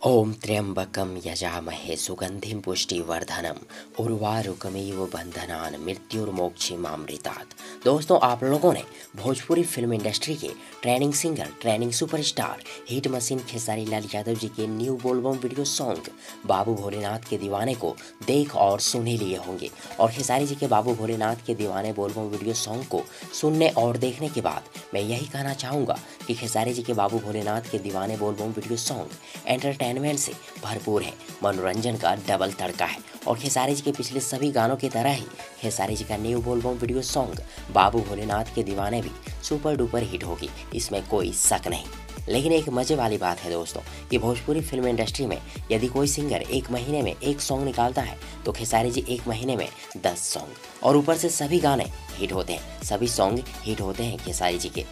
ओम त्र्यंबकम यजामहे सुगंधिम पुष्टिवर्धनम उर्वारुकमेव बंधनान मृत्युर्मोक्षीमामृतात्। दोस्तों, आप लोगों ने भोजपुरी फिल्म इंडस्ट्री के training singer, training superstar, hit machine Khesari Lal Yadav ji के न्यू बोलबम वीडियो सॉन्ग बाबू भोलेनाथ के दीवाने को देख और सुन ही लिए होंगे। और खेसारी जी के बाबू भोलेनाथ के दीवाने बोलबम वीडियो सॉन्ग को सुनने और देखने के बाद मैं यही कहना चाहूँगा कि खेसारी जी के बाबू भोलेनाथ के दीवाने बोलबम वीडियो सॉन्ग एंटरटेनमेंट से भरपूर है, मनोरंजन का डबल तड़का है। और खेसारी जी के पिछले सभी गानों की तरह ही खेसारी जी का न्यू बोलबम वीडियो सॉन्ग बाबू भोलेनाथ के दीवाने भी सुपर डुपर हिट होगी, इसमें कोई शक नहीं। लेकिन एक मजे वाली बात है दोस्तों कि भोजपुरी फिल्म इंडस्ट्री में यदि कोई सिंगर एक महीने में एक सॉन्ग निकालता है तो खेसारी जी एक महीने में 10 सॉन्ग, और ऊपर से सभी गाने हिट होते हैं, सभी सॉन्ग हिट होते हैं खेसारी जी के।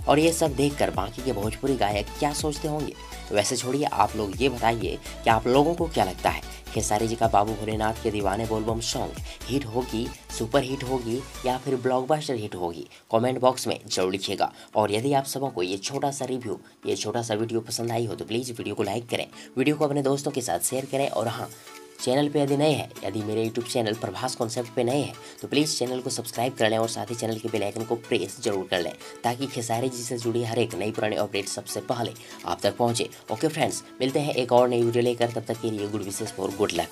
और ये सब देखकर बाकी के भोजपुरी गायक क्या सोचते होंगे? वैसे छोड़िए, आप लोग ये बताइए कि आप लोगों को क्या लगता है, खेसारी जी का बाबू भोलेनाथ के दीवाने बोलबम सॉन्ग हिट होगी, सुपर हिट होगी या फिर ब्लॉकबस्टर हिट होगी? कमेंट बॉक्स में जरूर लिखिएगा। और यदि आप सबों को ये छोटा सा रिव्यू, ये छोटा सा वीडियो पसंद आई हो तो प्लीज़ वीडियो को लाइक करें, वीडियो को अपने दोस्तों के साथ शेयर करें। और हाँ, चैनल पे यदि नए हैं, यदि मेरे यूट्यूब चैनल प्रभास कॉन्सेप्ट पे नए हैं तो प्लीज़ चैनल को सब्सक्राइब कर लें और साथ ही चैनल के बेल आइकन को प्रेस जरूर कर लें, ताकि खेसारी जी से जुड़ी हर एक नई पुरानी अपडेट सबसे पहले आप तक पहुंचे। ओके फ्रेंड्स, मिलते हैं एक और नई वीडियो लेकर, तब तक के लिए good wishes for good luck.